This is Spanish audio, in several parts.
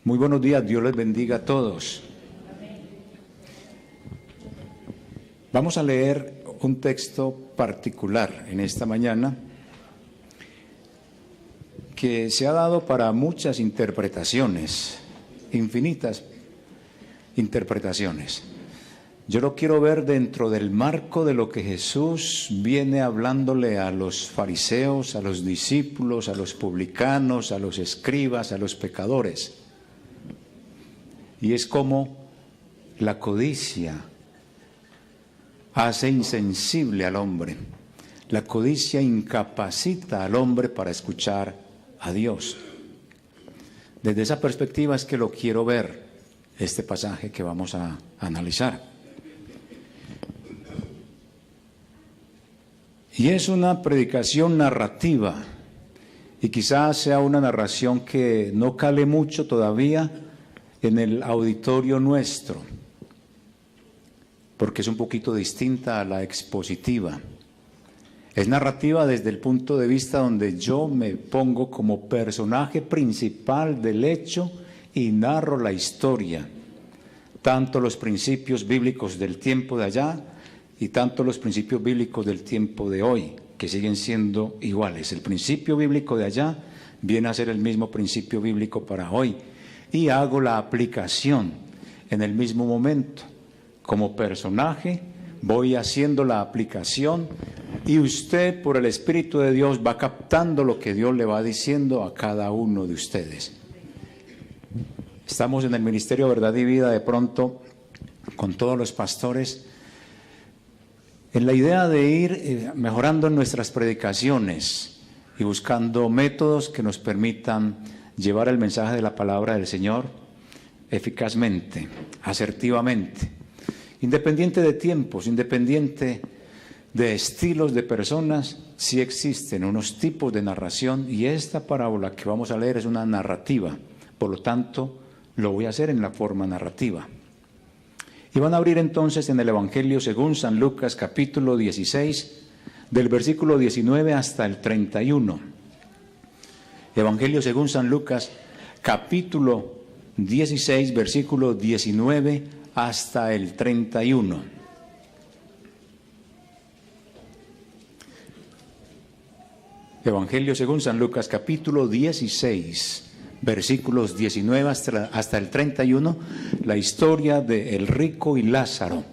Muy buenos días, Dios les bendiga a todos. Vamos a leer un texto particular en esta mañana que se ha dado para muchas interpretaciones, infinitas interpretaciones. Yo lo quiero ver dentro del marco de lo que Jesús viene hablándole a los fariseos, a los discípulos, a los publicanos, a los escribas, a los pecadores. Y es como la codicia hace insensible al hombre. La codicia incapacita al hombre para escuchar a Dios. Desde esa perspectiva es que lo quiero ver, este pasaje que vamos a analizar. Y es una predicación narrativa, y quizás sea una narración que no cale mucho todavía en el auditorio nuestro, porque es un poquito distinta a la expositiva. Es narrativa desde el punto de vista donde yo me pongo como personaje principal del hecho y narro la historia, tanto los principios bíblicos del tiempo de allá y tanto los principios bíblicos del tiempo de hoy, que siguen siendo iguales. El principio bíblico de allá viene a ser el mismo principio bíblico para hoy, y hago la aplicación en el mismo momento. Como personaje voy haciendo la aplicación y usted, por el Espíritu de Dios, va captando lo que Dios le va diciendo a cada uno de ustedes. Estamos en el Ministerio Verdad y Vida de pronto con todos los pastores en la idea de ir mejorando nuestras predicaciones y buscando métodos que nos permitan llevar el mensaje de la palabra del Señor eficazmente, asertivamente, independiente de tiempos, independiente de estilos de personas. Sí existen unos tipos de narración, y esta parábola que vamos a leer es una narrativa, por lo tanto lo voy a hacer en la forma narrativa. Y van a abrir entonces en el Evangelio según San Lucas, capítulo 16, del versículo 19 hasta el 31. Evangelio según San Lucas, capítulo 16, versículo 19 hasta el 31. Evangelio según San Lucas, capítulo 16, versículos 19 hasta el 31, la historia de el rico y Lázaro.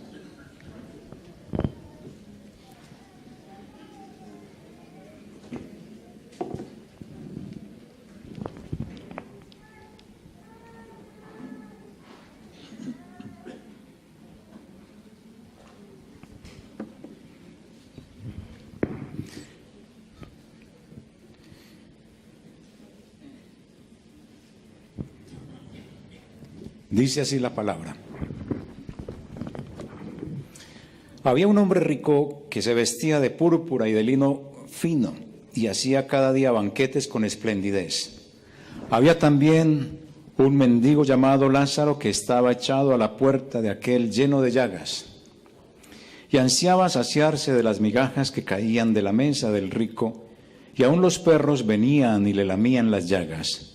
Dice así la palabra. Había un hombre rico que se vestía de púrpura y de lino fino y hacía cada día banquetes con esplendidez. Había también un mendigo llamado Lázaro que estaba echado a la puerta de aquel lleno de llagas y ansiaba saciarse de las migajas que caían de la mesa del rico, y aun los perros venían y le lamían las llagas.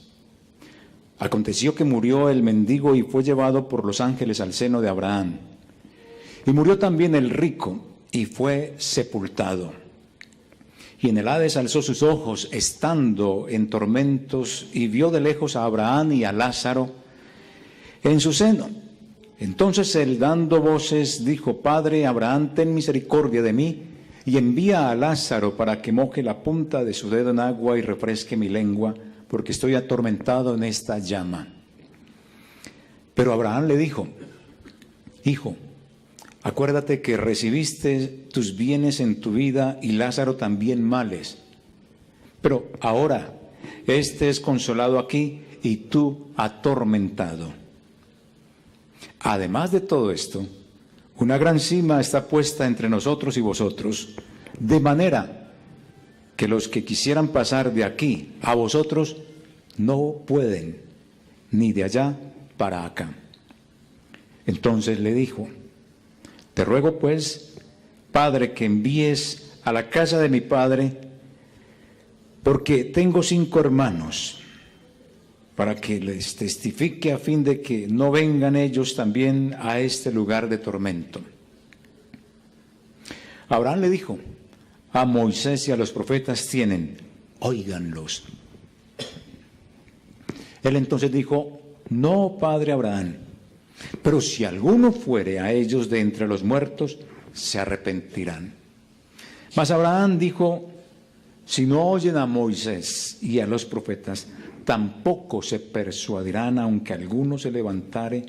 Aconteció que murió el mendigo y fue llevado por los ángeles al seno de Abraham. Y murió también el rico y fue sepultado. Y en el Hades alzó sus ojos, estando en tormentos, y vio de lejos a Abraham y a Lázaro en su seno. Entonces él, dando voces, dijo: Padre Abraham, ten misericordia de mí, y envía a Lázaro para que moje la punta de su dedo en agua y refresque mi lengua, porque estoy atormentado en esta llama. Pero Abraham le dijo: Hijo, acuérdate que recibiste tus bienes en tu vida y Lázaro también males. Pero ahora este es consolado aquí y tú atormentado. Además de todo esto, una gran sima está puesta entre nosotros y vosotros, de manera que los que quisieran pasar de aquí a vosotros no pueden, ni de allá para acá. Entonces le dijo: Te ruego pues, Padre, que envíes a la casa de mi padre, porque tengo 5 hermanos, para que les testifique a fin de que no vengan ellos también a este lugar de tormento. Abraham le dijo: a Moisés y a los profetas tienen, óiganlos. Él entonces dijo: no, padre Abraham, pero si alguno fuere a ellos de entre los muertos, se arrepentirán. Mas Abraham dijo: si no oyen a Moisés y a los profetas, tampoco se persuadirán, aunque alguno se levantare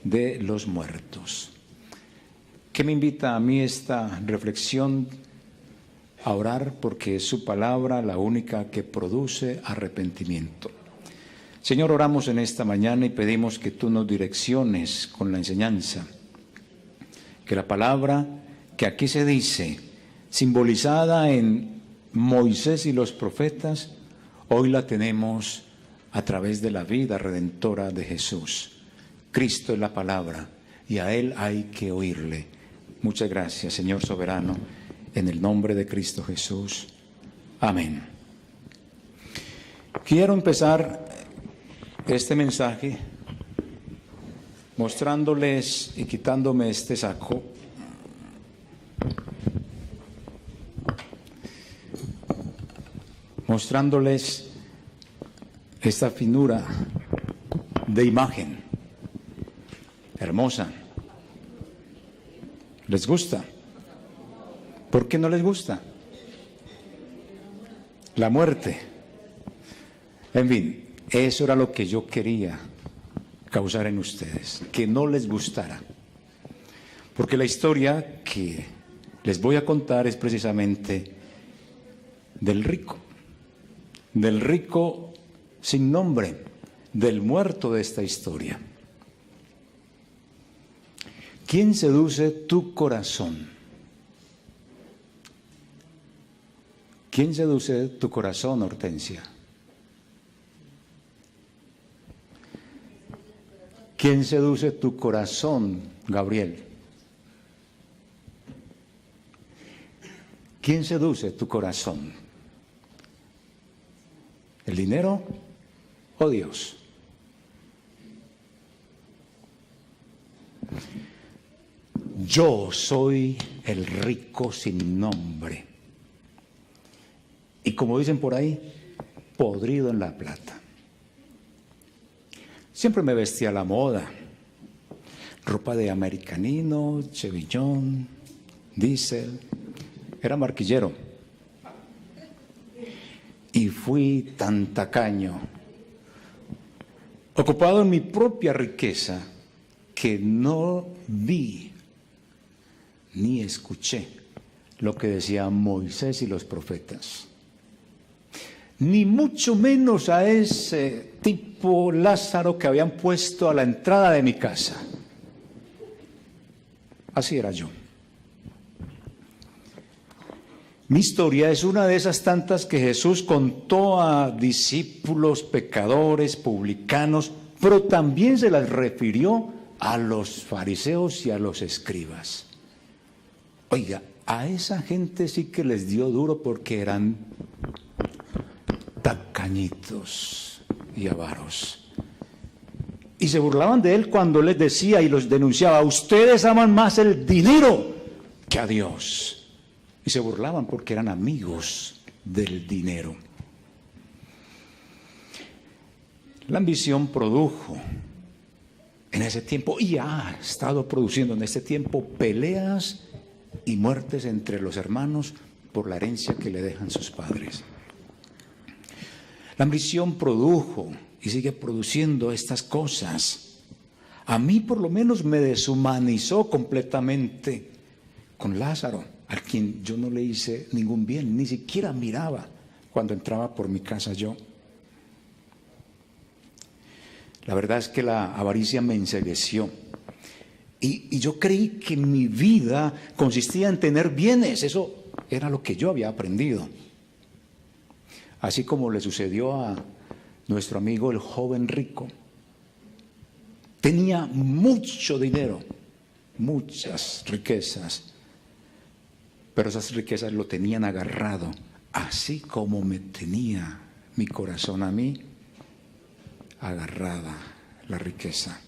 de los muertos. ¿Qué me invita a mí esta reflexión? A orar, porque es su palabra la única que produce arrepentimiento. Señor, oramos en esta mañana y pedimos que tú nos direcciones con la enseñanza. Que la palabra que aquí se dice, simbolizada en Moisés y los profetas, hoy la tenemos a través de la vida redentora de Jesús. Cristo es la palabra y a Él hay que oírle. Muchas gracias, Señor soberano, en el nombre de Cristo Jesús. Amén. Quiero empezar este mensaje mostrándoles y quitándome este saco. Mostrándoles esta finura de imagen hermosa. ¿Les gusta? ¿Por qué no les gusta? La muerte. En fin, eso era lo que yo quería causar en ustedes, que no les gustara. Porque la historia que les voy a contar es precisamente del rico sin nombre, del muerto de esta historia. ¿Quién seduce tu corazón? ¿Quién seduce tu corazón, Hortensia? ¿Quién seduce tu corazón, Gabriel? ¿Quién seduce tu corazón? ¿El dinero o Dios? Yo soy el rico sin nombre. Y como dicen por ahí, podrido en la plata. Siempre me vestía a la moda. Ropa de americanino, chevillón, diésel. Era marquillero. Y fui tan tacaño, ocupado en mi propia riqueza, que no vi ni escuché lo que decían Moisés y los profetas. Ni mucho menos a ese tipo Lázaro que habían puesto a la entrada de mi casa. Así era yo. Mi historia es una de esas tantas que Jesús contó a discípulos, pecadores, publicanos, pero también se las refirió a los fariseos y a los escribas. Oiga, a esa gente sí que les dio duro porque eran tacañitos y avaros. Y se burlaban de él cuando les decía y los denunciaba: ustedes aman más el dinero que a Dios. Y se burlaban porque eran amigos del dinero. La ambición produjo en ese tiempo, y ha estado produciendo en este tiempo, peleas y muertes entre los hermanos por la herencia que le dejan sus padres. La ambición produjo y sigue produciendo estas cosas. A mí por lo menos me deshumanizó completamente con Lázaro, a quien yo no le hice ningún bien, ni siquiera miraba cuando entraba por mi casa yo. La verdad es que la avaricia me encegueció. Y yo creí que mi vida consistía en tener bienes. Eso era lo que yo había aprendido. Así como le sucedió a nuestro amigo el joven rico. Tenía mucho dinero, muchas riquezas. Pero esas riquezas lo tenían agarrado, así como me tenía mi corazón a mí. agarrada la riqueza.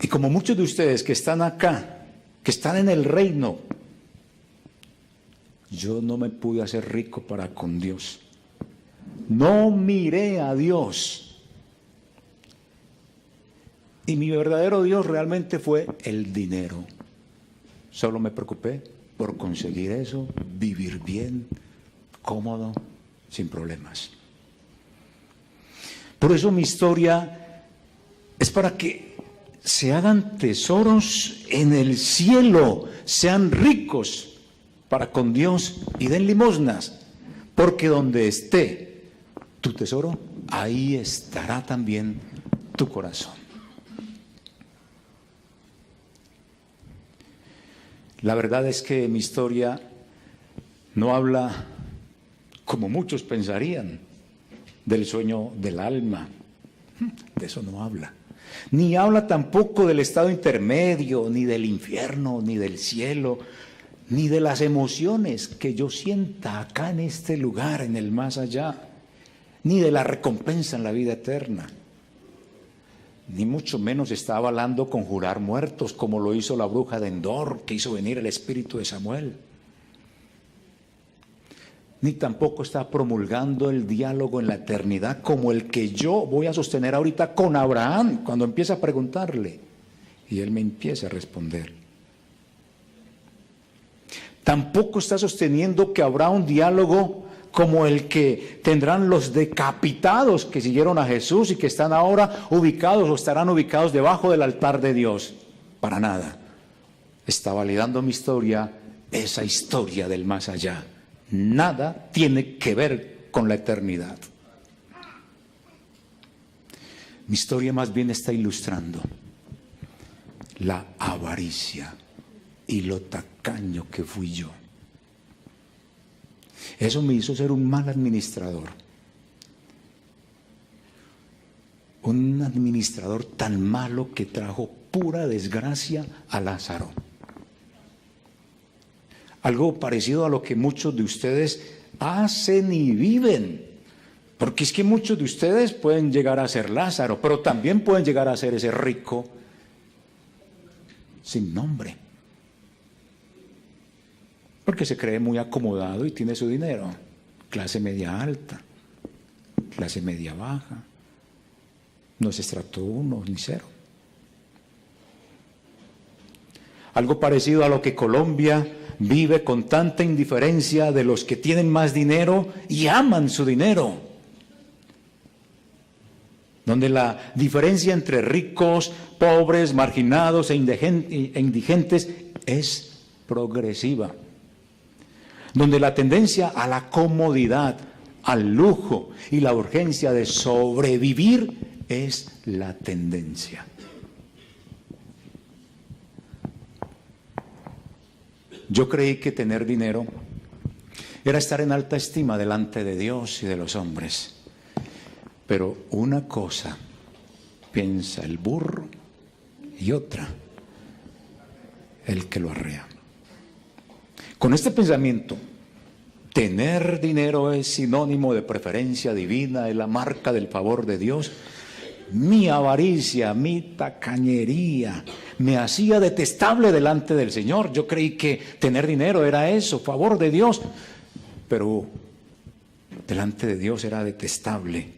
Y como muchos de ustedes que están acá, que están en el reino, yo no me pude hacer rico para con Dios. No miré a Dios. Y mi verdadero Dios realmente fue el dinero. Solo me preocupé por conseguir eso, vivir bien, cómodo, sin problemas. Por eso mi historia es para que se hagan tesoros en el cielo, sean ricos para con Dios y den limosnas, porque donde esté tu tesoro, ahí estará también tu corazón. La verdad es que mi historia no habla, como muchos pensarían, del sueño del alma. De eso no habla. Ni habla tampoco del estado intermedio, ni del infierno, ni del cielo, ni de las emociones que yo sienta acá en este lugar, en el más allá, ni de la recompensa en la vida eterna. Ni mucho menos está hablando conjurar muertos, como lo hizo la bruja de Endor, que hizo venir el espíritu de Samuel. Ni tampoco está promulgando el diálogo en la eternidad como el que yo voy a sostener ahorita con Abraham, cuando empieza a preguntarle y él me empieza a responder. Tampoco está sosteniendo que habrá un diálogo como el que tendrán los decapitados que siguieron a Jesús y que están ahora ubicados o estarán ubicados debajo del altar de Dios. Para nada. Está validando mi historia, esa historia del más allá. Nada tiene que ver con la eternidad. Mi historia más bien está ilustrando la avaricia y lo tacaño que fui yo. Eso me hizo ser un mal administrador. Un administrador tan malo que trajo pura desgracia a Lázaro. Algo parecido a lo que muchos de ustedes hacen y viven. Porque es que muchos de ustedes pueden llegar a ser Lázaro, pero también pueden llegar a ser ese rico sin nombre. Porque se cree muy acomodado y tiene su dinero. Clase media alta, clase media baja. No es estrato 1 ni 0. Algo parecido a lo que Colombia vive con tanta indiferencia de los que tienen más dinero y aman su dinero. Donde la diferencia entre ricos, pobres, marginados e indigentes es progresiva. Donde la tendencia a la comodidad, al lujo y la urgencia de sobrevivir es la tendencia. Yo creí que tener dinero era estar en alta estima delante de Dios y de los hombres. Pero una cosa piensa el burro y otra el que lo arrea. Con este pensamiento, tener dinero es sinónimo de preferencia divina, es la marca del favor de Dios. Mi avaricia, mi tacañería me hacía detestable delante del Señor. Yo creí que tener dinero era eso, favor de Dios, pero delante de Dios era detestable.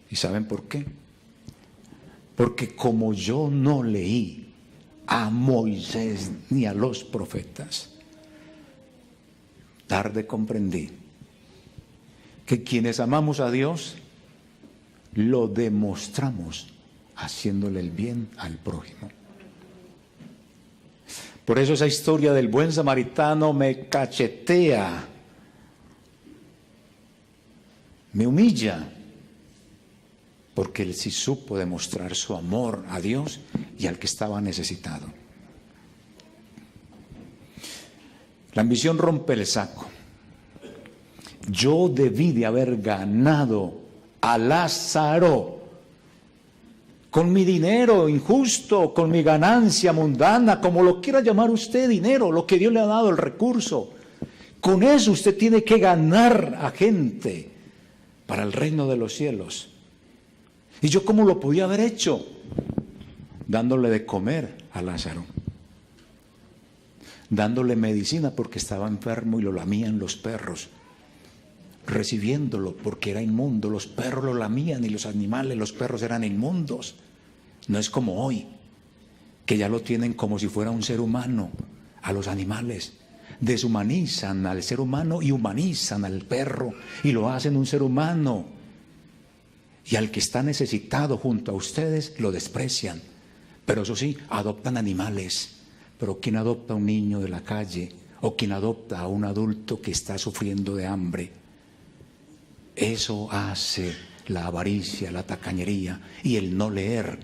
¿Y saben por qué? Porque como yo no leí a Moisés ni a los profetas, tarde comprendí que quienes amamos a Dios lo demostramos haciéndole el bien al prójimo. Por eso esa historia del buen samaritano me cachetea, me humilla, porque él sí supo demostrar su amor a Dios y al que estaba necesitado. La ambición rompe el saco. Yo debí de haber ganado a Lázaro con mi dinero injusto, con mi ganancia mundana, como lo quiera llamar usted, dinero, lo que Dios le ha dado, el recurso. Con eso usted tiene que ganar a gente. para el reino de los cielos. ¿Y yo cómo lo podía haber hecho? Dándole de comer a Lázaro, dándole medicina porque estaba enfermo y lo lamían los perros, recibiéndolo porque era inmundo, los perros lo lamían y los animales, los perros eran inmundos. No es como hoy, que ya lo tienen como si fuera un ser humano, a los animales. Deshumanizan al ser humano y humanizan al perro y lo hacen un ser humano. Y al que está necesitado junto a ustedes lo desprecian. Pero eso sí, adoptan animales. Pero ¿quién adopta a un niño de la calle? ¿O quién adopta a un adulto que está sufriendo de hambre? Eso hace la avaricia, la tacañería y el no leer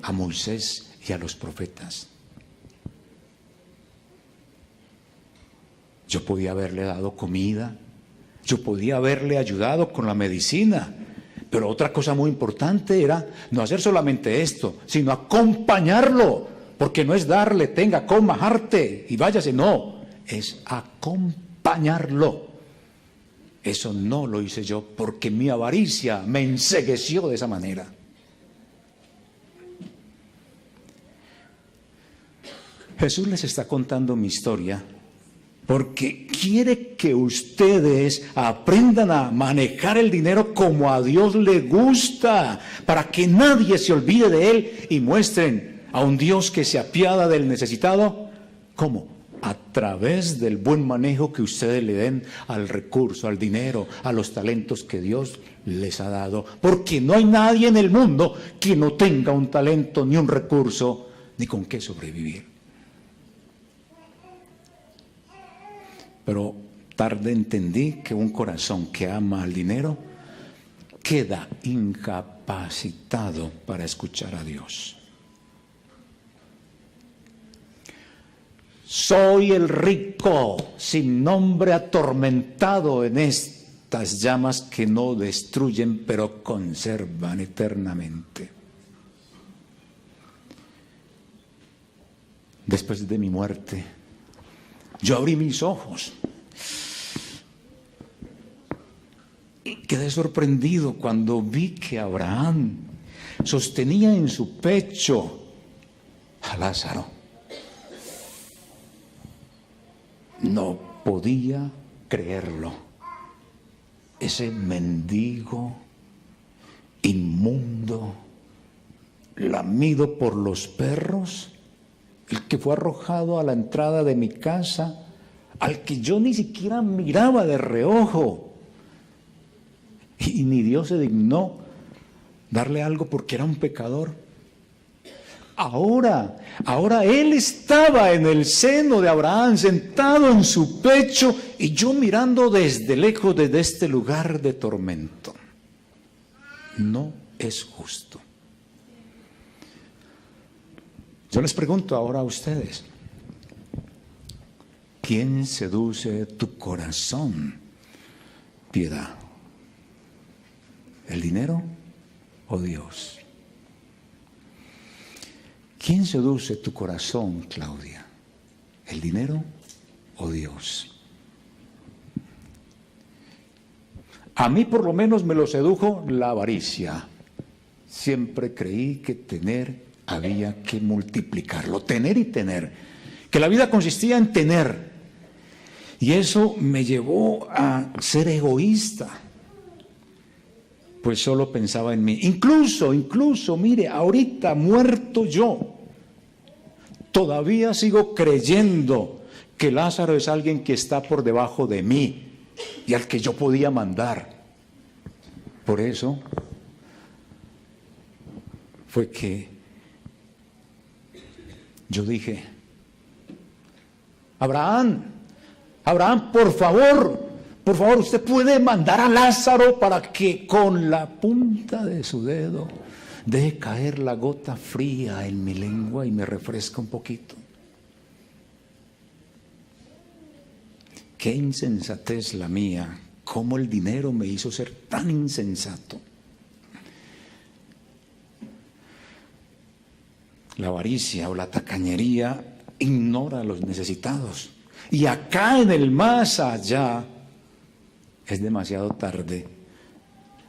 a Moisés y a los profetas. Yo podía haberle dado comida, yo podía haberle ayudado con la medicina, pero otra cosa muy importante era no hacer solamente esto, sino acompañarlo, porque no es darle, tenga, coma, jarte y váyase, no, es acompañarlo. Eso no lo hice yo porque mi avaricia me encegueció de esa manera. Jesús les está contando mi historia porque quiere que ustedes aprendan a manejar el dinero como a Dios le gusta, para que nadie se olvide de Él y muestren a un Dios que se apiada del necesitado. ¿Cómo? A través del buen manejo que ustedes le den al recurso, al dinero, a los talentos que Dios les ha dado. Porque no hay nadie en el mundo que no tenga un talento, ni un recurso, ni con qué sobrevivir. Pero tarde entendí que un corazón que ama al dinero queda incapacitado para escuchar a Dios. Soy el rico sin nombre atormentado en estas llamas que no destruyen pero conservan eternamente. Después de mi muerte, yo abrí mis ojos y quedé sorprendido cuando vi que Abraham sostenía en su pecho a Lázaro. No podía creerlo. Ese mendigo inmundo, lamido por los perros, el que fue arrojado a la entrada de mi casa, al que yo ni siquiera miraba de reojo, y ni Dios se dignó darle algo porque era un pecador. Ahora él estaba en el seno de Abraham, sentado en su pecho, y yo mirando desde lejos, desde este lugar de tormento. No es justo. Yo les pregunto ahora a ustedes, ¿quién seduce tu corazón, piedad? ¿El dinero o Dios? ¿Quién seduce tu corazón, Claudia? ¿El dinero o Dios? A mí por lo menos me lo sedujo la avaricia. Siempre creí que tener había que multiplicarlo, tener y tener, que la vida consistía en tener, y eso me llevó a ser egoísta, pues solo pensaba en mí. Incluso, mire, ahorita muerto yo, todavía sigo creyendo que Lázaro es alguien que está por debajo de mí y al que yo podía mandar. Por eso fue que yo dije, Abraham, por favor, usted puede mandar a Lázaro para que con la punta de su dedo deje caer la gota fría en mi lengua y me refresca un poquito. Qué insensatez la mía, cómo el dinero me hizo ser tan insensato. La avaricia o la tacañería ignora a los necesitados. Y acá en el más allá es demasiado tarde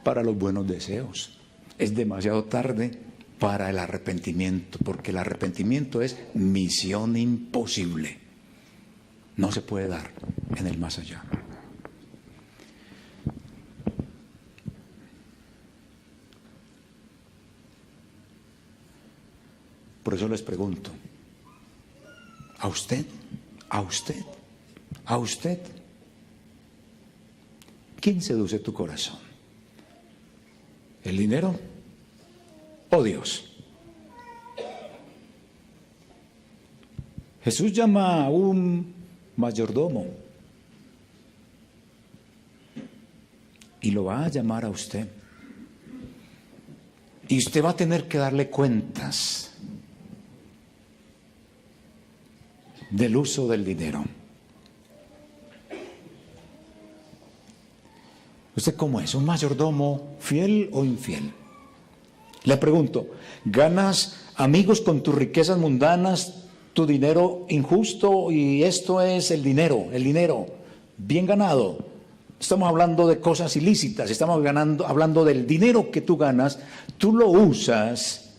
para los buenos deseos. Es demasiado tarde para el arrepentimiento, porque el arrepentimiento es misión imposible. No se puede dar en el más allá. Por eso les pregunto, ¿a usted? ¿Quién seduce tu corazón? ¿El dinero o Dios? Jesús llama a un mayordomo y lo va a llamar a usted. Y usted va a tener que darle cuentas del uso del dinero. ¿Usted cómo es? ¿Un mayordomo fiel o infiel? Le pregunto, ¿ganas amigos con tus riquezas mundanas, tu dinero injusto? Y esto es el dinero bien ganado. Estamos hablando de cosas ilícitas, estamos hablando del dinero que tú ganas, tú lo usas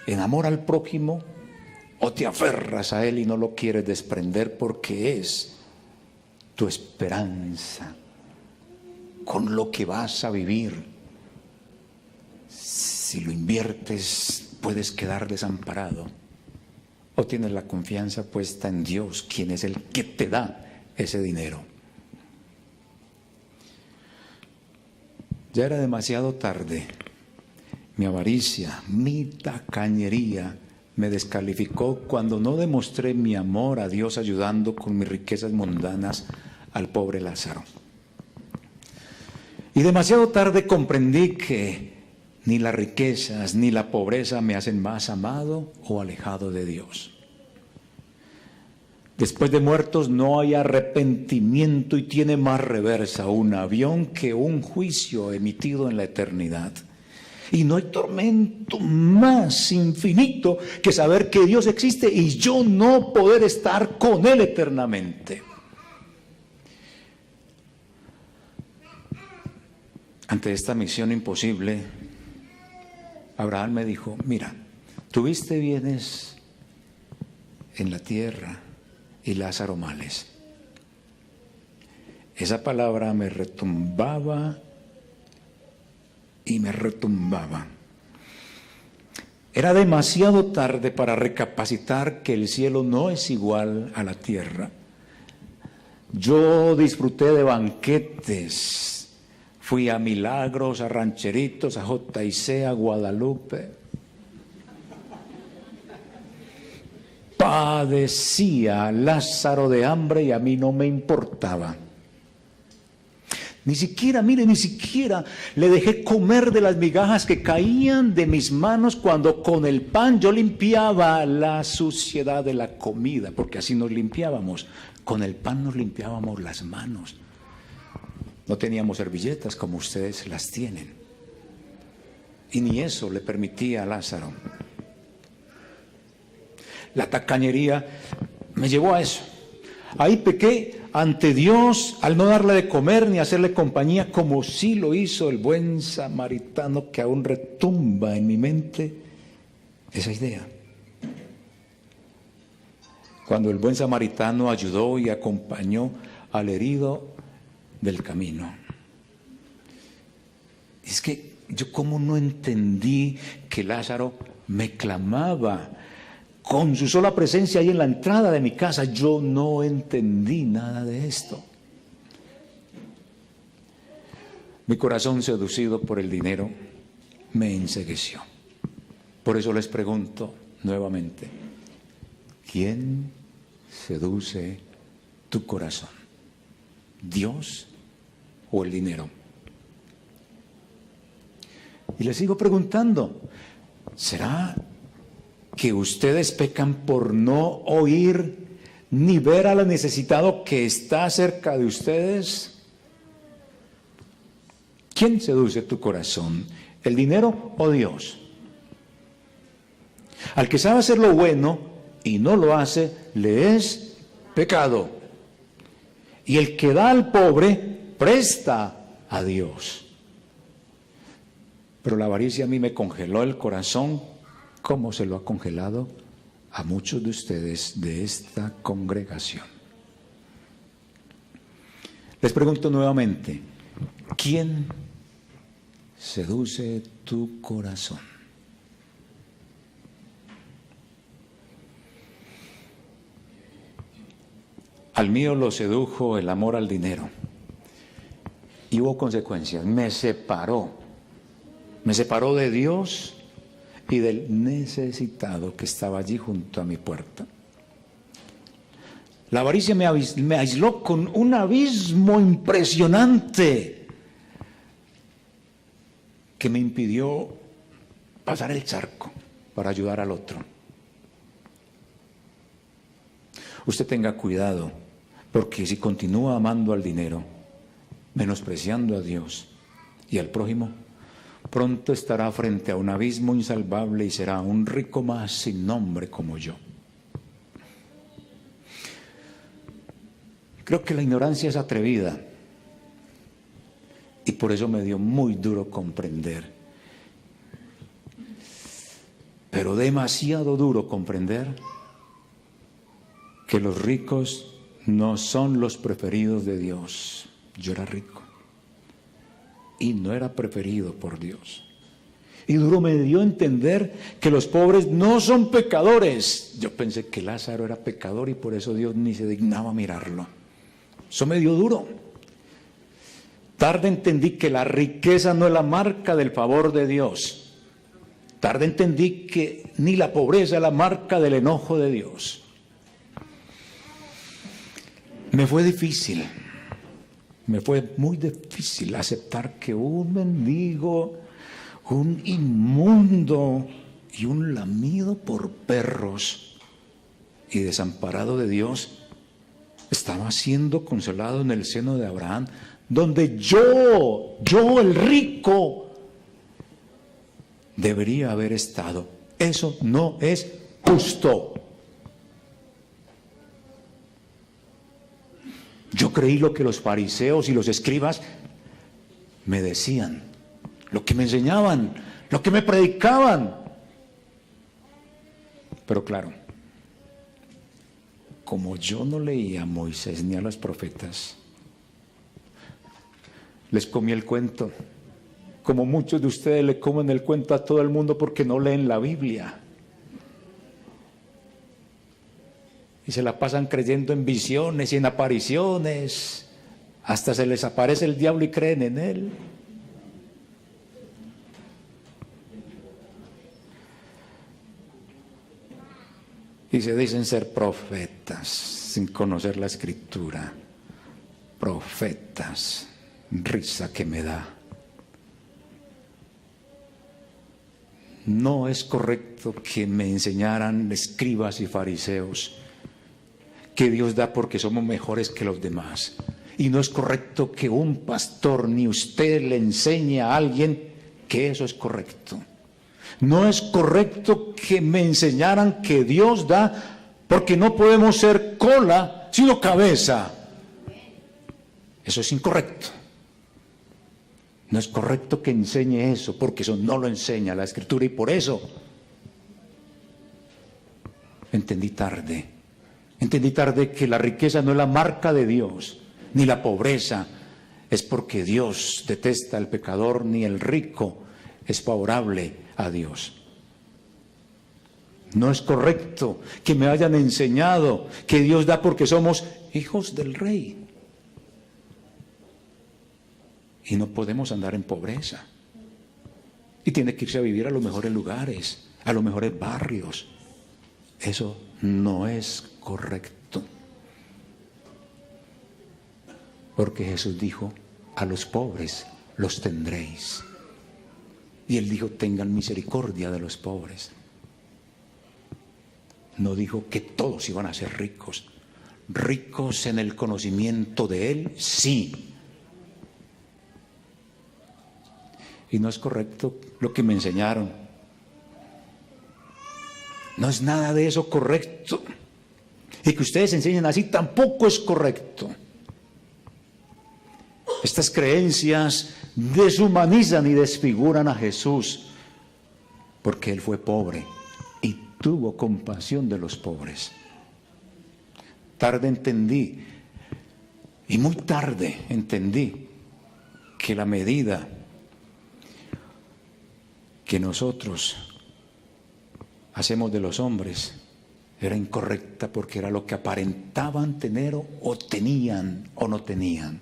en amor al prójimo o te aferras a él y no lo quieres desprender porque es tu esperanza con lo que vas a vivir. Si lo inviertes, puedes quedar desamparado. O tienes la confianza puesta en Dios, quien es el que te da ese dinero. Ya era demasiado tarde. Mi avaricia, mi tacañería me descalificó cuando no demostré mi amor a Dios ayudando con mis riquezas mundanas al pobre Lázaro. Y demasiado tarde comprendí que ni las riquezas ni la pobreza me hacen más amado o alejado de Dios. Después de muertos no hay arrepentimiento y tiene más reversa un avión que un juicio emitido en la eternidad. Y no hay tormento más infinito que saber que Dios existe y yo no poder estar con Él eternamente. Ante esta misión imposible, Abraham me dijo, mira, tuviste bienes en la tierra y Lázaro males. Esa palabra me retumbaba y me retumbaba. Era demasiado tarde para recapacitar que el cielo no es igual a la tierra. Yo disfruté de banquetes, fui a Milagros, a Rancheritos, a JIC, a Guadalupe. Padecía Lázaro de hambre y a mí no me importaba. Ni siquiera le dejé comer de las migajas que caían de mis manos cuando con el pan yo limpiaba la suciedad de la comida, porque así nos limpiábamos. Con el pan nos limpiábamos las manos. No teníamos servilletas como ustedes las tienen. Y ni eso le permitía a Lázaro. La tacañería me llevó a eso. Ahí pequé ante Dios al no darle de comer ni hacerle compañía, como sí lo hizo el buen samaritano, que aún retumba en mi mente esa idea. Cuando el buen samaritano ayudó y acompañó al herido del camino. Es que yo cómo no entendí que Lázaro me clamaba con su sola presencia ahí en la entrada de mi casa. Yo no entendí nada de esto. Mi corazón, seducido por el dinero, me encegueció. Por eso les pregunto nuevamente, ¿quién seduce tu corazón? ¿Dios o el dinero? Y les sigo preguntando, ¿será que ustedes pecan por no oír ni ver al necesitado que está cerca de ustedes? ¿Quién seduce tu corazón? ¿El dinero o Dios? Al que sabe hacer lo bueno y no lo hace, le es pecado. Y el que da al pobre, presta a Dios. Pero la avaricia a mí me congeló el corazón, como se lo ha congelado a muchos de ustedes de esta congregación. Les pregunto nuevamente, ¿quién seduce tu corazón? Al mío lo sedujo el amor al dinero. Y hubo consecuencias. Me separó de Dios y del necesitado que estaba allí junto a mi puerta. La avaricia me aisló con un abismo impresionante que me impidió pasar el charco para ayudar al otro. Usted tenga cuidado, porque si continúa amando al dinero, menospreciando a Dios y al prójimo, pronto estará frente a un abismo insalvable y será un rico más sin nombre como yo. Creo que la ignorancia es atrevida y por eso me dio muy duro comprender, pero demasiado duro comprender que los ricos no son los preferidos de Dios. Yo era rico y no era preferido por Dios. Y duro me dio entender que los pobres no son pecadores. Yo pensé que Lázaro era pecador y por eso Dios ni se dignaba mirarlo. Eso me dio duro. Tarde entendí que la riqueza no es la marca del favor de Dios. Tarde entendí que ni la pobreza es la marca del enojo de Dios. Me fue muy difícil aceptar que un mendigo, un inmundo y un lamido por perros y desamparado de Dios estaba siendo consolado en el seno de Abraham, donde yo el rico, debería haber estado. Eso no es justo. Yo creí lo que los fariseos y los escribas me decían, lo que me enseñaban, lo que me predicaban. Pero claro, como yo no leía a Moisés ni a los profetas, les comí el cuento, como muchos de ustedes le comen el cuento a todo el mundo porque no leen la Biblia. Y se la pasan creyendo en visiones y en apariciones. Hasta se les aparece el diablo y creen en él. Y se dicen ser profetas sin conocer la Escritura. Profetas. Risa que me da. No es correcto que me enseñaran escribas y fariseos que Dios da porque somos mejores que los demás. Y no es correcto que un pastor ni usted le enseñe a alguien que eso es correcto. No es correcto que me enseñaran que Dios da porque no podemos ser cola sino cabeza. Eso es incorrecto. No es correcto que enseñe eso porque eso no lo enseña la Escritura y por eso entendí tarde que la riqueza no es la marca de Dios, ni la pobreza es porque Dios detesta al pecador, ni el rico es favorable a Dios. No es correcto que me hayan enseñado que Dios da porque somos hijos del Rey. Y no podemos andar en pobreza. Y tiene que irse a vivir a los mejores lugares, a los mejores barrios. Eso no es correcto. Porque Jesús dijo, a los pobres los tendréis. Y Él dijo, tengan misericordia de los pobres. No dijo que todos iban a ser ricos. Ricos en el conocimiento de Él, sí. Y no es correcto lo que me enseñaron. No es nada de eso correcto. Y que ustedes enseñen así tampoco es correcto. Estas creencias deshumanizan y desfiguran a Jesús, porque Él fue pobre y tuvo compasión de los pobres. Tarde entendí, y muy tarde entendí, que la medida que nosotros hacemos de los hombres era incorrecta, porque era lo que aparentaban tener o tenían o no tenían.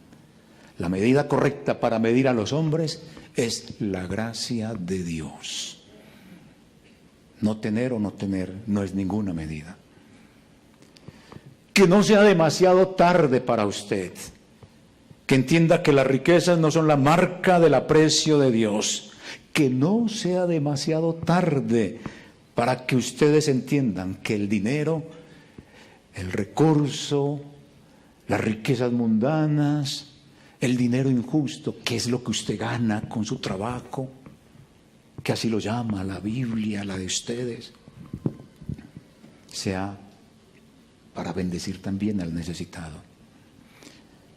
La medida correcta para medir a los hombres es la gracia de Dios. No tener o no tener no es ninguna medida. Que no sea demasiado tarde para usted, que entienda que las riquezas no son la marca del aprecio de Dios. Que no sea demasiado tarde para que ustedes entiendan que el dinero, el recurso, las riquezas mundanas, el dinero injusto, que es lo que usted gana con su trabajo, que así lo llama la Biblia, la de ustedes, sea para bendecir también al necesitado.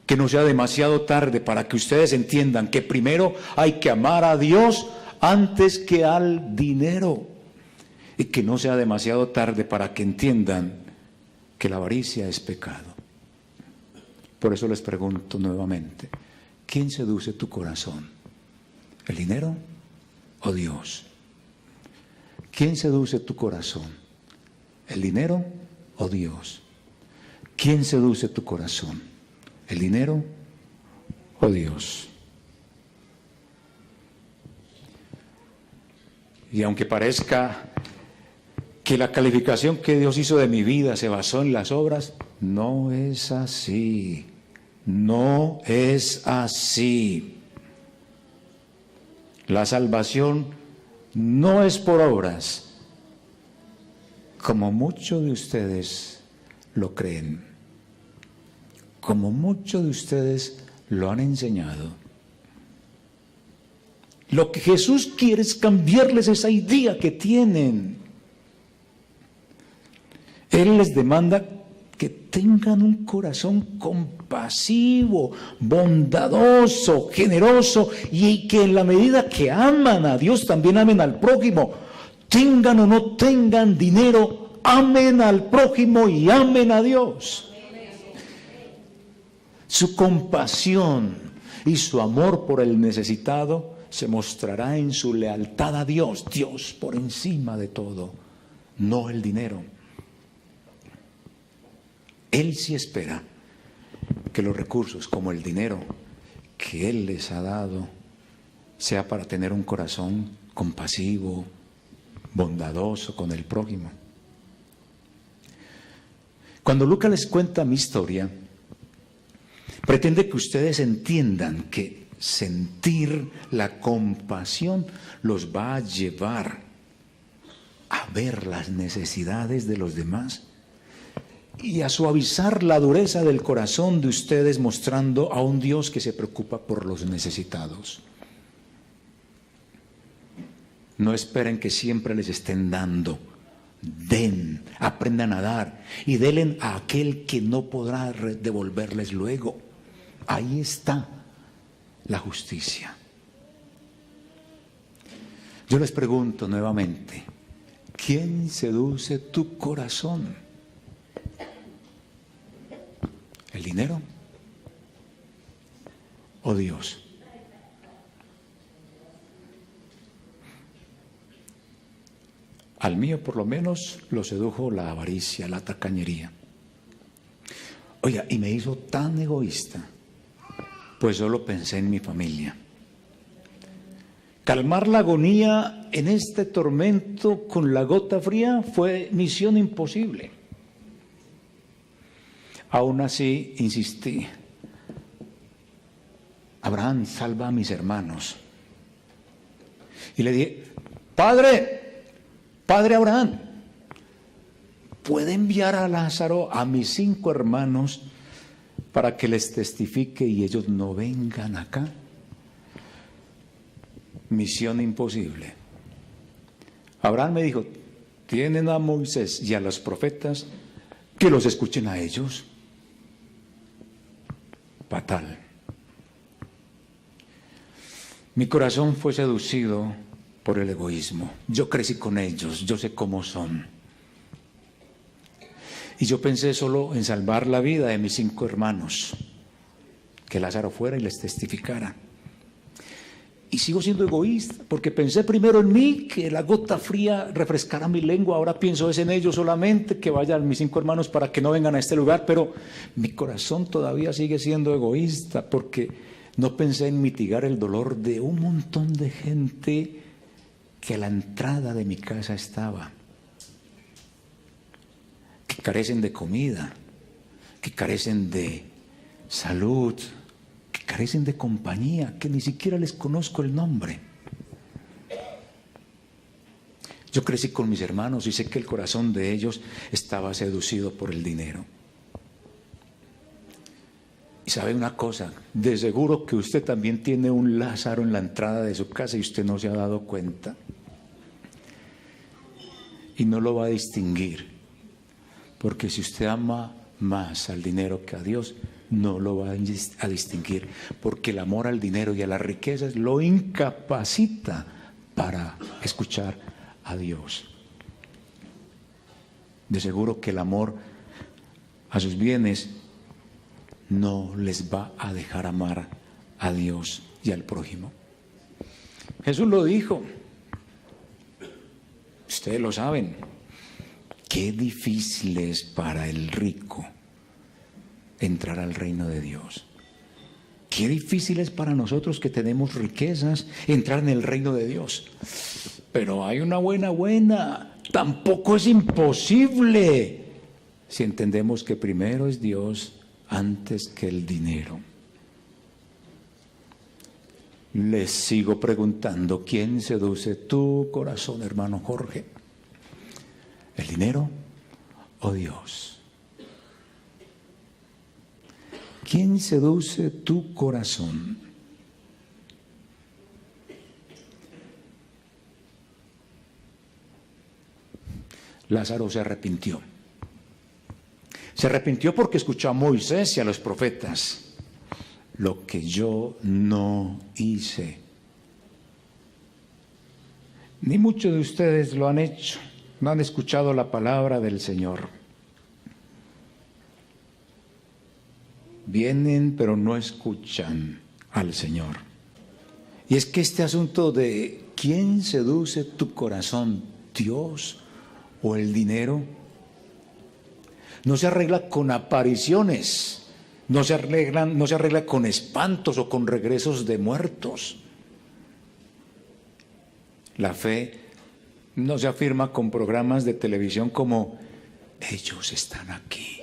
Que no sea demasiado tarde para que ustedes entiendan que primero hay que amar a Dios antes que al dinero. Y que no sea demasiado tarde para que entiendan que la avaricia es pecado. Por eso les pregunto nuevamente, ¿quién seduce tu corazón? ¿El dinero o Dios? ¿Quién seduce tu corazón? ¿El dinero o Dios? ¿Quién seduce tu corazón? ¿El dinero o Dios? Y aunque parezca que la calificación que Dios hizo de mi vida se basó en las obras, no es así. No es así. La salvación no es por obras, como muchos de ustedes lo creen, como muchos de ustedes lo han enseñado. Lo que Jesús quiere es cambiarles esa idea que tienen. Él les demanda que tengan un corazón compasivo, bondadoso, generoso, y que en la medida que aman a Dios también amen al prójimo. Tengan o no tengan dinero, amen al prójimo y amen a Dios. Su compasión y su amor por el necesitado se mostrará en su lealtad a Dios. Dios por encima de todo, no el dinero. Él sí espera que los recursos, como el dinero que Él les ha dado, sea para tener un corazón compasivo, bondadoso con el prójimo. Cuando Lucas les cuenta mi historia, pretende que ustedes entiendan que sentir la compasión los va a llevar a ver las necesidades de los demás y a suavizar la dureza del corazón de ustedes, mostrando a un Dios que se preocupa por los necesitados. No esperen que siempre les estén dando. Den, aprendan a dar y denle a aquel que no podrá devolverles luego. Ahí está la justicia. Yo les pregunto nuevamente, ¿quién seduce tu corazón? ¿El dinero o Dios? Al mío por lo menos lo sedujo la avaricia, la tacañería. Oiga, y me hizo tan egoísta, pues solo pensé en mi familia. Calmar la agonía en este tormento con la gota fría fue misión imposible. Aún así insistí. Abraham, salva a mis hermanos. Y le dije, Padre Abraham, ¿puede enviar a Lázaro a mis 5 hermanos para que les testifique y ellos no vengan acá? Misión imposible. Abraham me dijo, tienen a Moisés y a los profetas, que los escuchen a ellos. Fatal. Mi corazón fue seducido por el egoísmo. Yo crecí con ellos, yo sé cómo son. Y yo pensé solo en salvar la vida de mis 5 hermanos, que Lázaro fuera y les testificara. Y sigo siendo egoísta, porque pensé primero en mí, que la gota fría refrescara mi lengua. Ahora pienso es en ellos solamente, que vayan mis 5 hermanos para que no vengan a este lugar. Pero mi corazón todavía sigue siendo egoísta, porque no pensé en mitigar el dolor de un montón de gente que a la entrada de mi casa estaba, que carecen de comida, que carecen de salud, que carecen de compañía, que ni siquiera les conozco el nombre. Yo crecí con mis hermanos y sé que el corazón de ellos estaba seducido por el dinero. Y sabe una cosa, de seguro que usted también tiene un Lázaro en la entrada de su casa y usted no se ha dado cuenta. Y no lo va a distinguir, porque si usted ama más al dinero que a Dios, no lo va a distinguir, porque el amor al dinero y a las riquezas lo incapacita para escuchar a Dios. De seguro que el amor a sus bienes no les va a dejar amar a Dios y al prójimo. Jesús lo dijo, ustedes lo saben, qué difícil es para el rico entrar al reino de Dios. Qué difícil es para nosotros que tenemos riquezas entrar en el reino de Dios. Pero hay una buena, tampoco es imposible si entendemos que primero es Dios antes que el dinero. Les sigo preguntando, ¿quién seduce tu corazón, hermano Jorge? ¿El dinero o Dios? ¿Quién seduce tu corazón? Lázaro se arrepintió. Se arrepintió porque escuchó a Moisés y a los profetas. Lo que yo no hice. Ni muchos de ustedes lo han hecho. No han escuchado la palabra del Señor. Vienen, pero no escuchan al Señor. Y es que este asunto de ¿quién seduce tu corazón? ¿Dios o el dinero? No se arregla con apariciones. No se arregla con espantos o con regresos de muertos. La fe no se afirma con programas de televisión como ellos están aquí.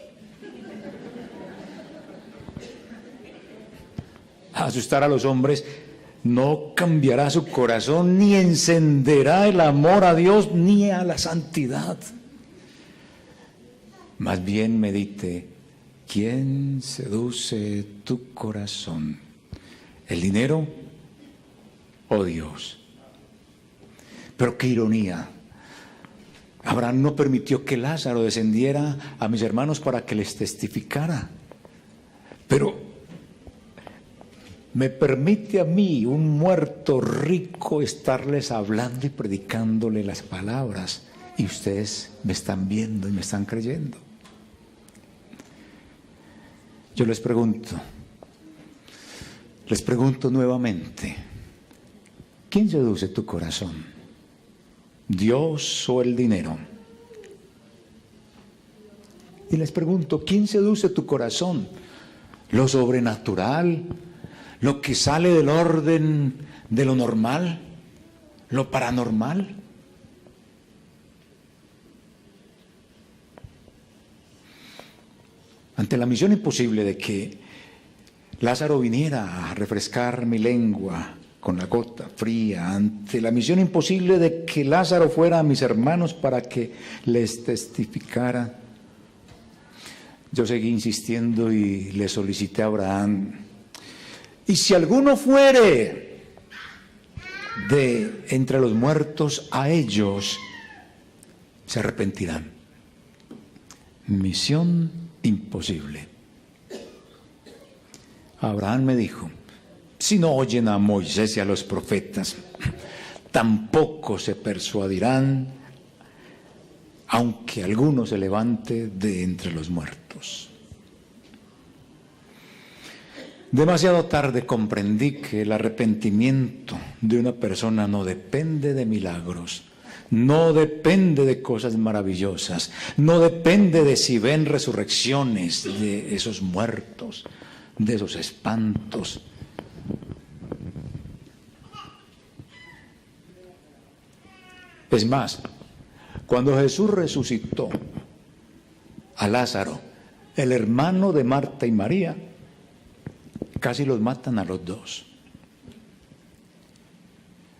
Asustar a los hombres no cambiará su corazón, ni encenderá el amor a Dios, ni a la santidad. Más bien medite, ¿quién seduce tu corazón? ¿El dinero o Dios? Pero qué ironía. Abraham no permitió que Lázaro descendiera a mis hermanos para que les testificara. Pero me permite a mí, un muerto rico, estarles hablando y predicándole las palabras. Y ustedes me están viendo y me están creyendo. Yo les pregunto nuevamente, ¿quién seduce tu corazón? ¿Dios o el dinero? Y les pregunto, ¿quién seduce tu corazón? ¿Lo sobrenatural? ¿Lo que sale del orden de lo normal? ¿Lo paranormal? Ante la misión imposible de que Lázaro viniera a refrescar mi lengua con la gota fría, ante la misión imposible de que Lázaro fuera a mis hermanos para que les testificara, yo seguí insistiendo y le solicité a Abraham, y si alguno fuere de entre los muertos, a ellos se arrepentirán. Misión imposible. Abraham me dijo, si no oyen a Moisés y a los profetas, tampoco se persuadirán, aunque alguno se levante de entre los muertos. Demasiado tarde comprendí que el arrepentimiento de una persona no depende de milagros, no depende de cosas maravillosas, no depende de si ven resurrecciones de esos muertos, de esos espantos. Es más, cuando Jesús resucitó a Lázaro, el hermano de Marta y María, casi los matan a los dos.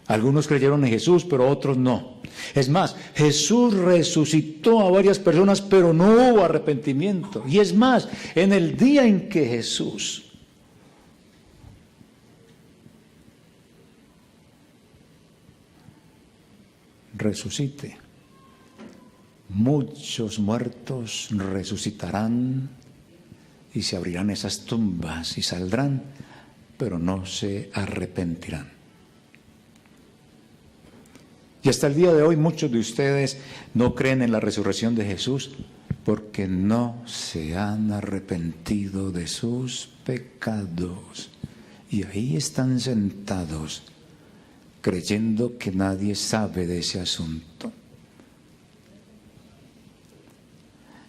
Algunos creyeron en Jesús, pero otros no. Es más, Jesús resucitó a varias personas, pero no hubo arrepentimiento. Y es más, en el día en que Jesús resucite, muchos muertos resucitarán y se abrirán esas tumbas y saldrán, pero no se arrepentirán. Y hasta el día de hoy muchos de ustedes no creen en la resurrección de Jesús porque no se han arrepentido de sus pecados. Y ahí están sentados creyendo que nadie sabe de ese asunto.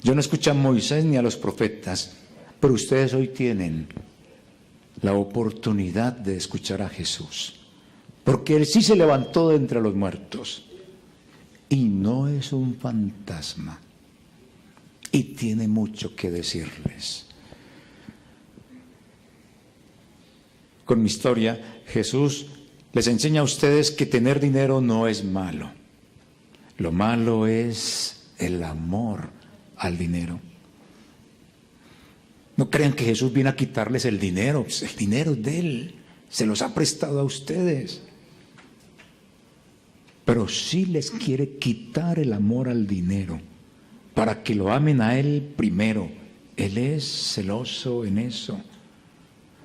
Yo no escuché a Moisés ni a los profetas, pero ustedes hoy tienen la oportunidad de escuchar a Jesús, porque Él sí se levantó de entre los muertos y no es un fantasma y tiene mucho que decirles. Con mi historia, Jesús les enseña a ustedes que tener dinero no es malo. Lo malo es el amor al dinero. No crean que Jesús viene a quitarles el dinero. El dinero es de Él. Se los ha prestado a ustedes. Pero sí les quiere quitar el amor al dinero para que lo amen a Él primero. Él es celoso en eso.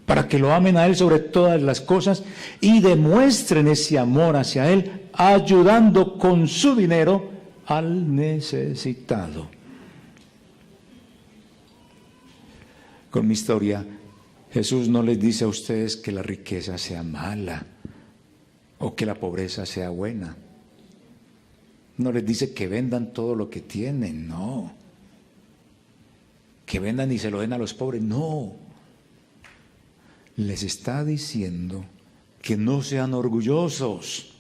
Para que lo amen a Él sobre todas las cosas y demuestren ese amor hacia Él, ayudando con su dinero al necesitado. Con mi historia, Jesús no les dice a ustedes que la riqueza sea mala o que la pobreza sea buena. No les dice que vendan todo lo que tienen, no. Que vendan y se lo den a los pobres, no. Les está diciendo que no sean orgullosos.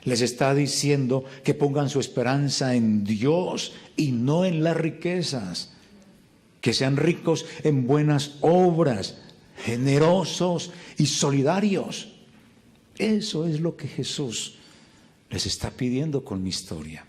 Les está diciendo que pongan su esperanza en Dios y no en las riquezas. Que sean ricos en buenas obras, generosos y solidarios. Eso es lo que Jesús les está pidiendo con mi historia.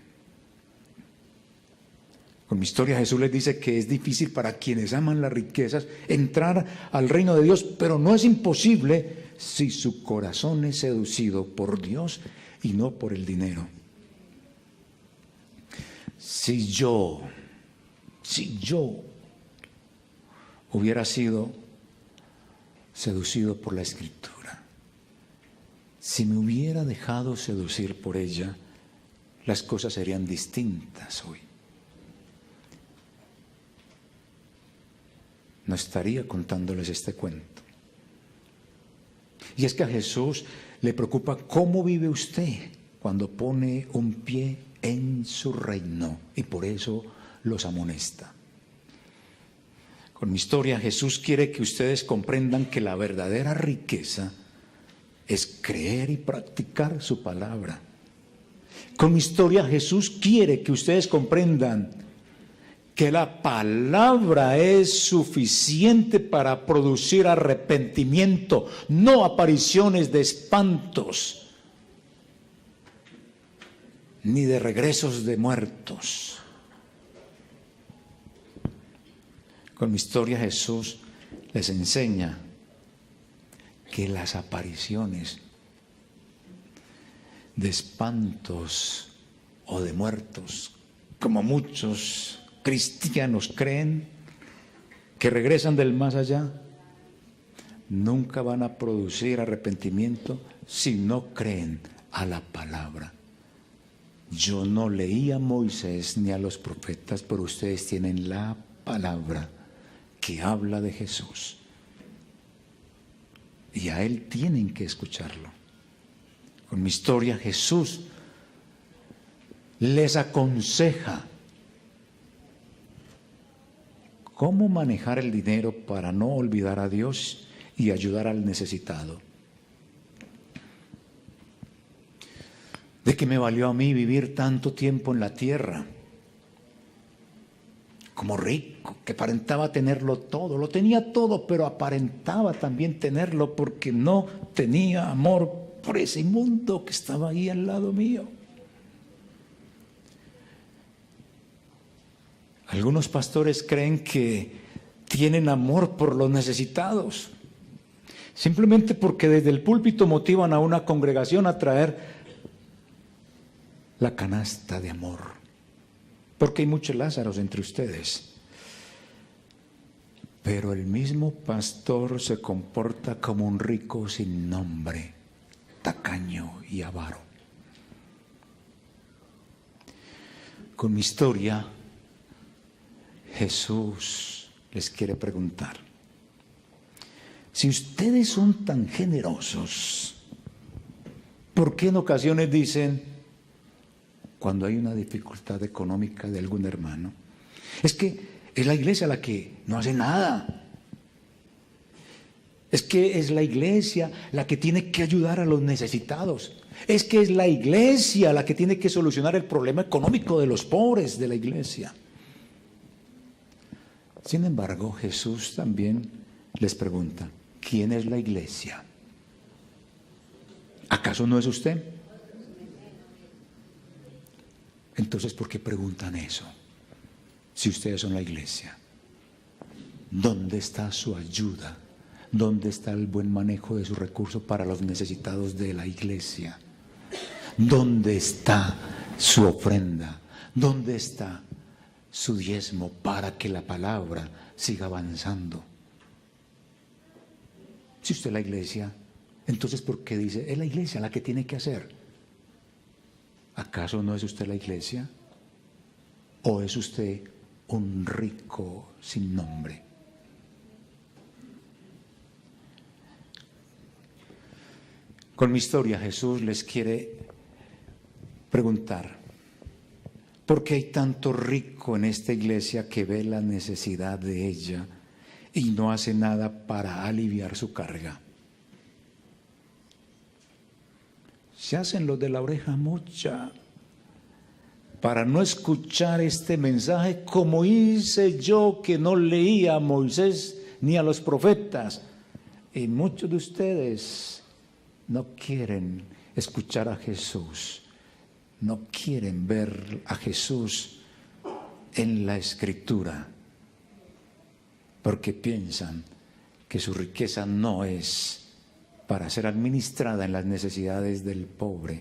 Con mi historia Jesús les dice que es difícil para quienes aman las riquezas entrar al reino de Dios, pero no es imposible si su corazón es seducido por Dios y no por el dinero. Si yo hubiera sido seducido por la Escritura, si me hubiera dejado seducir por ella, las cosas serían distintas hoy. No estaría contándoles este cuento. Y es que a Jesús le preocupa cómo vive usted cuando pone un pie en su reino, y por eso los amonesta. Con mi historia, Jesús quiere que ustedes comprendan que la verdadera riqueza es creer y practicar su palabra. Con mi historia, Jesús quiere que ustedes comprendan que la palabra es suficiente para producir arrepentimiento, no apariciones de espantos, ni de regresos de muertos. Con mi historia Jesús les enseña que las apariciones de espantos o de muertos, como muchos cristianos creen, que regresan del más allá, nunca van a producir arrepentimiento si no creen a la palabra. Yo no leí a Moisés ni a los profetas, pero ustedes tienen la palabra que habla de Jesús. Y a Él tienen que escucharlo. Con mi historia, Jesús les aconseja cómo manejar el dinero para no olvidar a Dios y ayudar al necesitado. ¿De qué me valió a mí vivir tanto tiempo en la tierra? Como rico, que aparentaba tenerlo todo. Lo tenía todo, pero aparentaba también tenerlo porque no tenía amor por ese inmundo que estaba ahí al lado mío. Algunos pastores creen que tienen amor por los necesitados, simplemente porque desde el púlpito motivan a una congregación a traer la canasta de amor, porque hay muchos Lázaros entre ustedes. Pero el mismo pastor se comporta como un rico sin nombre, tacaño y avaro. Con mi historia, Jesús les quiere preguntar: si ustedes son tan generosos, ¿por qué en ocasiones dicen, cuando hay una dificultad económica de algún hermano, es que es la iglesia la que no hace nada? Es que es la iglesia la que tiene que ayudar a los necesitados. Es que es la iglesia la que tiene que solucionar el problema económico de los pobres de la iglesia. Sin embargo, Jesús también les pregunta: ¿quién es la iglesia? ¿Acaso no es usted? Entonces, ¿por qué preguntan eso? Si ustedes son la iglesia, ¿dónde está su ayuda? ¿Dónde está el buen manejo de sus recursos para los necesitados de la iglesia? ¿Dónde está su ofrenda? ¿Dónde está su diezmo para que la palabra siga avanzando? Si usted es la iglesia, entonces ¿por qué dice, es la iglesia la que tiene que hacer? ¿Acaso no es usted la iglesia? ¿O es usted un rico sin nombre? Con mi historia, Jesús les quiere preguntar: ¿por qué hay tanto rico en esta iglesia que ve la necesidad de ella y no hace nada para aliviar su carga? Se hacen los de la oreja mocha para no escuchar este mensaje, como hice yo que no leía a Moisés ni a los profetas. Y muchos de ustedes no quieren escuchar a Jesús, no quieren ver a Jesús en la Escritura, porque piensan que su riqueza no es para ser administrada en las necesidades del pobre,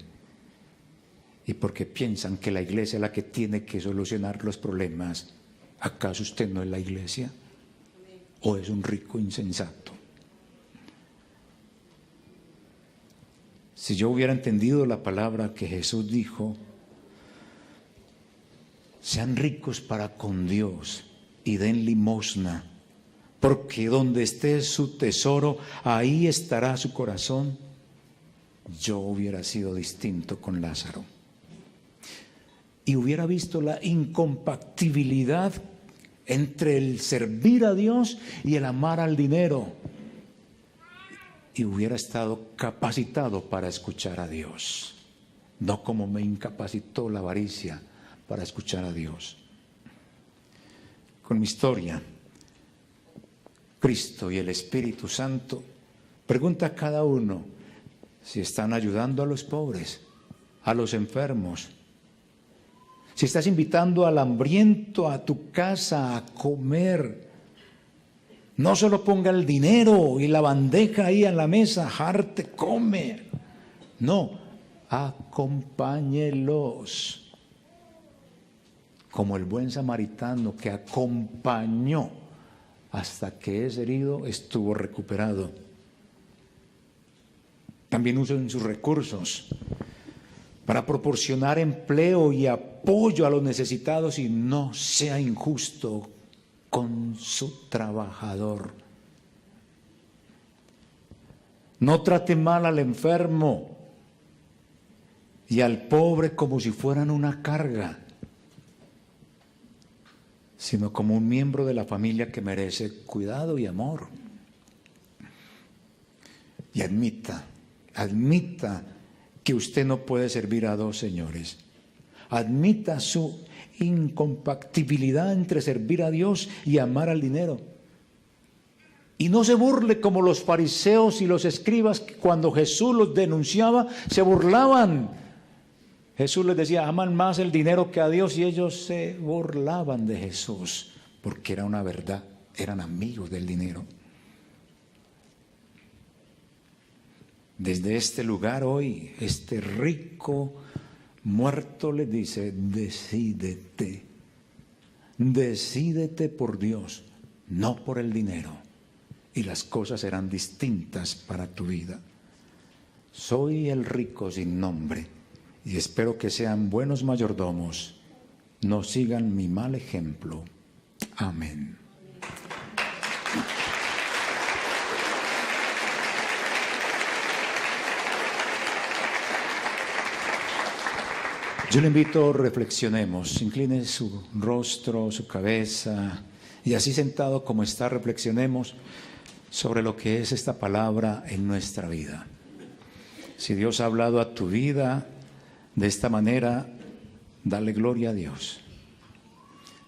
y porque piensan que la iglesia es la que tiene que solucionar los problemas. ¿Acaso usted no es la iglesia? ¿O es un rico insensato? Si yo hubiera entendido la palabra que Jesús dijo, sean ricos para con Dios y den limosna, porque donde esté su tesoro, ahí estará su corazón, yo hubiera sido distinto con Lázaro. Y hubiera visto la incompatibilidad entre el servir a Dios y el amar al dinero. Y hubiera estado capacitado para escuchar a Dios, no como me incapacitó la avaricia para escuchar a Dios. Con mi historia, Cristo y el Espíritu Santo pregunta a cada uno si están ayudando a los pobres, a los enfermos, si estás invitando al hambriento a tu casa a comer. No solo ponga el dinero y la bandeja ahí en la mesa, jarte, come. No, acompáñelos. Como el buen samaritano que acompañó hasta que ese herido estuvo recuperado. También usen sus recursos para proporcionar empleo y apoyo a los necesitados y no sea injusto con su trabajador. No trate mal al enfermo y al pobre como si fueran una carga, sino como un miembro de la familia que merece cuidado y amor. Y admita que usted no puede servir a dos señores. Admita su incompatibilidad entre servir a Dios y amar al dinero. Y no se burle como los fariseos y los escribas que cuando Jesús los denunciaba se burlaban. Jesús les decía, aman más el dinero que a Dios, y ellos se burlaban de Jesús porque era una verdad, eran amigos del dinero. Desde este lugar hoy, este rico muerto le dice, decídete por Dios, no por el dinero, y las cosas serán distintas para tu vida. Soy el rico sin nombre, y espero que sean buenos mayordomos, no sigan mi mal ejemplo. Amén. Yo le invito, reflexionemos, incline su rostro, su cabeza, y así sentado como está, reflexionemos sobre lo que es esta palabra en nuestra vida. Si Dios ha hablado a tu vida de esta manera, dale gloria a Dios.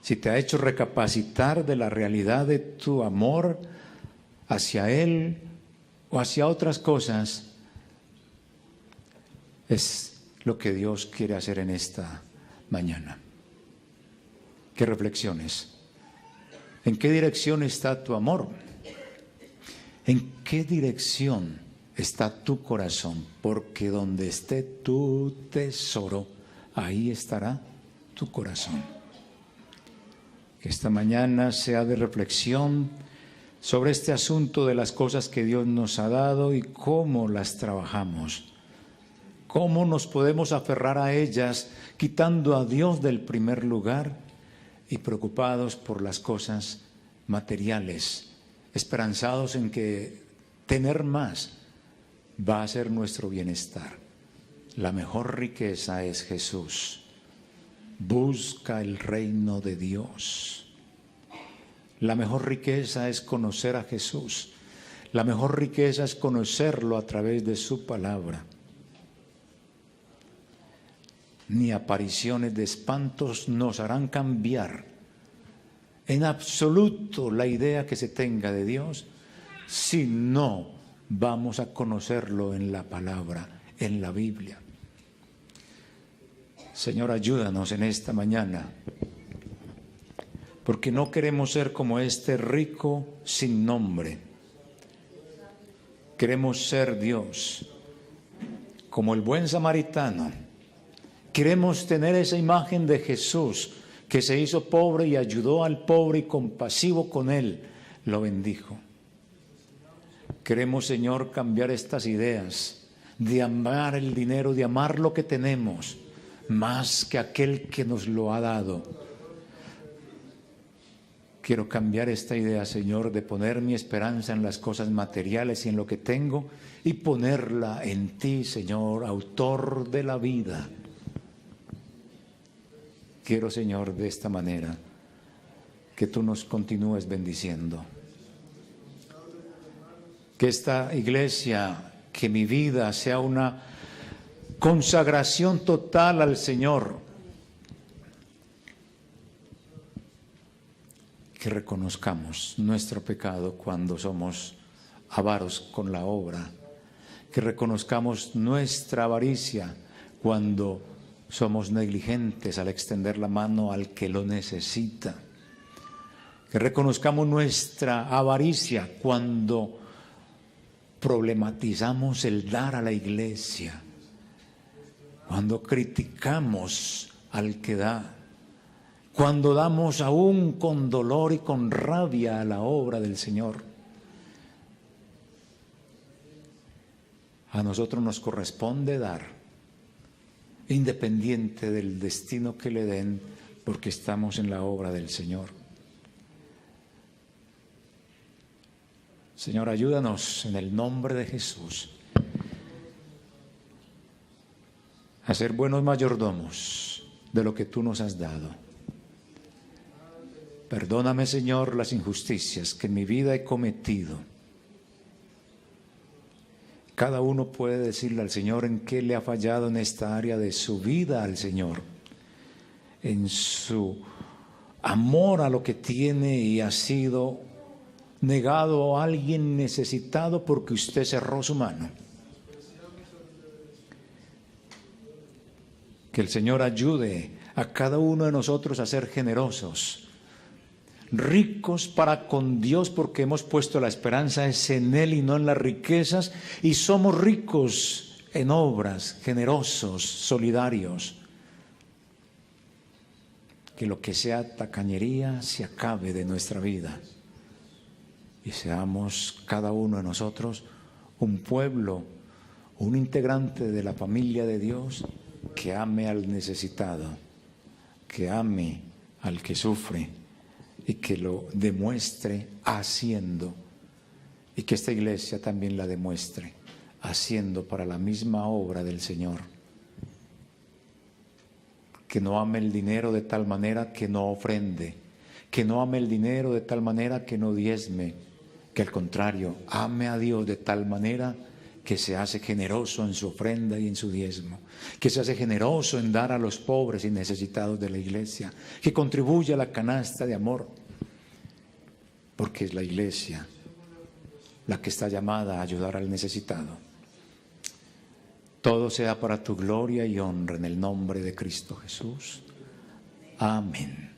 Si te ha hecho recapacitar de la realidad de tu amor hacia Él o hacia otras cosas, es lo que Dios quiere hacer en esta mañana. ¿Qué reflexiones? ¿En qué dirección está tu amor? ¿En qué dirección está tu corazón? Porque donde esté tu tesoro, ahí estará tu corazón. Que esta mañana sea de reflexión sobre este asunto de las cosas que Dios nos ha dado y cómo las trabajamos. ¿Cómo nos podemos aferrar a ellas quitando a Dios del primer lugar y preocupados por las cosas materiales, esperanzados en que tener más va a ser nuestro bienestar? La mejor riqueza es Jesús. Busca el reino de Dios. La mejor riqueza es conocer a Jesús. La mejor riqueza es conocerlo a través de su palabra. Ni apariciones de espantos nos harán cambiar en absoluto la idea que se tenga de Dios si no vamos a conocerlo en la palabra, en la Biblia. Señor, ayúdanos en esta mañana, porque no queremos ser como este rico sin nombre. Queremos ser Dios, como el buen samaritano. Queremos tener esa imagen de Jesús, que se hizo pobre y ayudó al pobre y compasivo con él, lo bendijo. Queremos, Señor, cambiar estas ideas de amar el dinero, de amar lo que tenemos, más que aquel que nos lo ha dado. Quiero cambiar esta idea, Señor, de poner mi esperanza en las cosas materiales y en lo que tengo, y ponerla en ti, Señor, autor de la vida. Quiero, Señor, de esta manera, que tú nos continúes bendiciendo. Que esta iglesia, que mi vida sea una consagración total al Señor. Que reconozcamos nuestro pecado cuando somos avaros con la obra. Que reconozcamos nuestra avaricia cuando somos negligentes al extender la mano al que lo necesita. Que reconozcamos nuestra avaricia cuando problematizamos el dar a la iglesia, cuando criticamos al que da, cuando damos aún con dolor y con rabia a la obra del Señor. a nosotros nos corresponde dar, independiente del destino que le den, porque estamos en la obra del Señor. Señor, ayúdanos en el nombre de Jesús a ser buenos mayordomos de lo que tú nos has dado. Perdóname, Señor, las injusticias que en mi vida he cometido. Cada uno puede decirle al Señor en qué le ha fallado en esta área de su vida al Señor, en su amor a lo que tiene y ha sido negado a alguien necesitado porque usted cerró su mano. Que el Señor ayude a cada uno de nosotros a ser generosos, ricos para con Dios, porque hemos puesto la esperanza es en Él y no en las riquezas, y somos ricos en obras, generosos, solidarios. Que lo que sea tacañería se acabe de nuestra vida y seamos cada uno de nosotros un pueblo, un integrante de la familia de Dios que ame al necesitado, que ame al que sufre y que lo demuestre haciendo, y que esta iglesia también la demuestre haciendo para la misma obra del Señor. Que no ame el dinero de tal manera que no ofrende, que no ame el dinero de tal manera que no diezme, que al contrario, ame a Dios de tal manera que se hace generoso en su ofrenda y en su diezmo, que se hace generoso en dar a los pobres y necesitados de la iglesia, que contribuye a la canasta de amor, porque es la iglesia la que está llamada a ayudar al necesitado. Todo sea para tu gloria y honra en el nombre de Cristo Jesús. Amén.